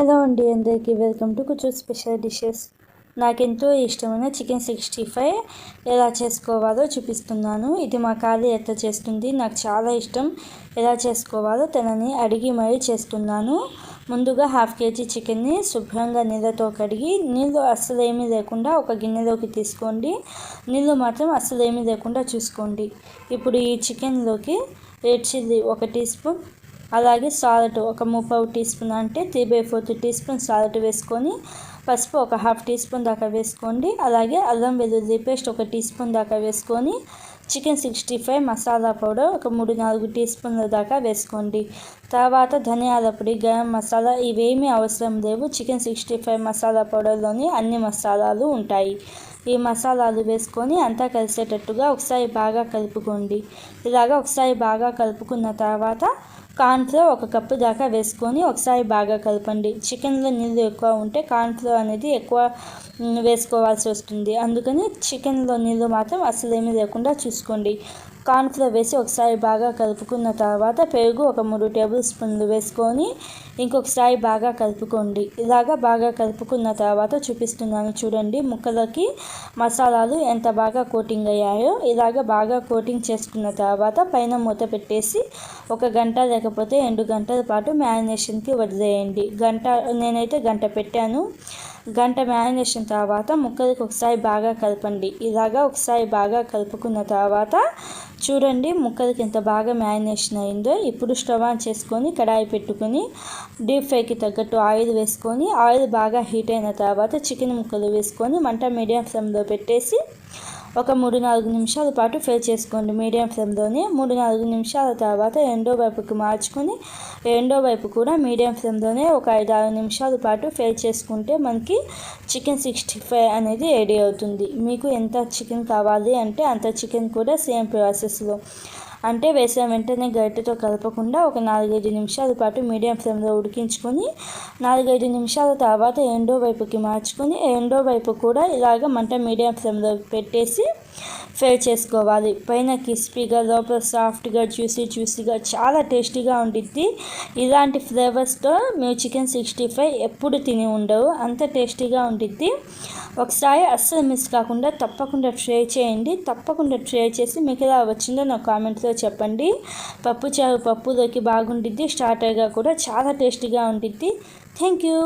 Hello అండి, అందరికీ welcome to కుచు special dishes. నాకెంతో ఇష్టమైన చికెన్ 65 ఎలా చేసుకోవాలో చూపిస్తున్నాను. ఇది మా ఖాళీ ఎట్లా చేస్తుంది, నాకు చాలా ఇష్టం. ఎలా చేసుకోవాలో తనని అడిగి మరీ చేస్తున్నాను. ముందుగా 1/2 kg చికెన్ని శుభ్రంగా నీళ్ళతో కడిగి, నీళ్ళు అస్సలు ఏమీ లేకుండా ఒక గిన్నెలోకి తీసుకోండి. నీళ్ళు మాత్రం అస్సలు ఏమీ లేకుండా చూసుకోండి. ఇప్పుడు ఈ చికెన్లోకి రెడ్ చిల్లీ 1 టీ స్పూన్, అలాగే సాల్ట్ ఒక 3/4 టీ స్పూన్ అంటే 3/4 టీ స్పూన్ సాల్ట్ వేసుకొని, పసుపు ఒక 1/2 టీ స్పూన్ దాకా వేసుకోండి. అలాగే అల్లం వెల్లుల్లి పేస్ట్ 1 టీ స్పూన్ దాకా వేసుకొని, చికెన్ 65 మసాలా పౌడర్ ఒక 3-4 టీ స్పూన్ల దాకా వేసుకోండి. తర్వాత ధనియాల పొడి, గరం మసాలా ఇవేమీ అవసరం లేవు. చికెన్ 65 మసాలా పౌడర్లోని అన్ని మసాలాలు ఉంటాయి. ఈ మసాలాలు వేసుకొని అంతా కలిసేటట్టుగా ఒకసారి బాగా కలుపుకోండి. ఇలాగా ఒకసారి బాగా కలుపుకున్న తర్వాత కార్న్ఫ్లోర్ 1 కప్పు దాకా వేసుకొని ఒకసారి బాగా కలపండి. చికెన్లో నీళ్ళు ఎక్కువ ఉంటే కార్న్ఫ్లోర్ అనేది ఎక్కువ వేసుకోవాల్సి వస్తుంది. అందుకని చికెన్లో నీళ్ళు మాత్రం అస్సలు ఏమీ లేకుండా చూసుకోండి. కార్న్ఫ్లోర్ వేసి ఒకసారి బాగా కలుపుకున్న తర్వాత పెరుగు ఒక 3 టేబుల్ స్పూన్లు వేసుకొని ఇంకొకసారి బాగా కలుపుకోండి. ఇలాగా బాగా కలుపుకున్న తర్వాత చూపిస్తున్నాను చూడండి, ముక్కలకి మసాలాలు ఎంత బాగా కోటింగ్ అయ్యాయో. ఇలాగ బాగా కోటింగ్ చేసుకున్న తర్వాత పైన మూత పెట్టేసి 1 గంట లేకపోతే 2 గంటల పాటు మ్యారినేషన్కి వదిలేయండి. నేనైతే గంట పెట్టాను. గంట మ్యారినేషన్ తర్వాత ముక్కలకి ఒకసారి బాగా కలపండి. ఇలాగా ఒకసారి బాగా కలుపుకున్న తర్వాత చూడండి ముక్కలకి ఎంత బాగా మ్యారినేషన్ అయిందో. ఇప్పుడు స్టవ్ ఆన్ చేసుకొని కడాయి పెట్టుకొని డీప్ ఫ్రైకి తగ్గట్టు ఆయిల్ వేసుకొని, ఆయిల్ బాగా హీట్ అయిన తర్వాత చికెన్ ముక్కలు వేసుకొని మంట మీడియం ఫ్లేమ్లో పెట్టేసి ఒక 3-4 నిమిషాల పాటు ఫ్రై చేసుకోండి. మీడియం ఫ్లేమ్లోనే 3-4 నిమిషాల తర్వాత రెండో వైపుకి మార్చుకొని రెండో వైపు కూడా మీడియం ఫ్లేమ్లోనే ఒక 5-6 నిమిషాల పాటు ఫ్రై చేసుకుంటే మనకి చికెన్ 65 అనేది రెడీ అవుతుంది. మీకు ఎంత చికెన్ కావాలి అంటే అంత చికెన్ కూడా సేమ్ ప్రాసెస్లో, అంటే వేసిన వెంటనే గరిటెతో కలపకుండా ఒక 4-5 నిమిషాల పాటు మీడియం ఫ్లేమ్లో ఉడికించుకొని 4-5 నిమిషాల తర్వాత రెండో వైపుకి మార్చుకొని రెండో వైపు కూడా ఇలాగ మంట మీడియం ఫ్లేమ్లో పెట్టేసి ఫ్రై చేసుకోవాలి. పైన క్రిస్పీగా లోపల సాఫ్ట్గా జ్యూసీగా చాలా టేస్టీగా ఉండిద్ది. ఇలాంటి ఫ్లేవర్స్తో మీరు చికెన్ 65 ఎప్పుడు తిని ఉండవు, అంత టేస్టీగా ఉండిద్ది. ఒకసారి అస్సలు మిస్ కాకుండా తప్పకుండా ట్రై చేయండి. తప్పకుండా ట్రై చేసి మీకు ఎలా వచ్చిందో నాకు కామెంట్లో చెప్పండి. పప్పులోకి బాగుండిద్ది, స్టార్టర్గా కూడా చాలా టేస్టీగా ఉండిద్ది. Thank you.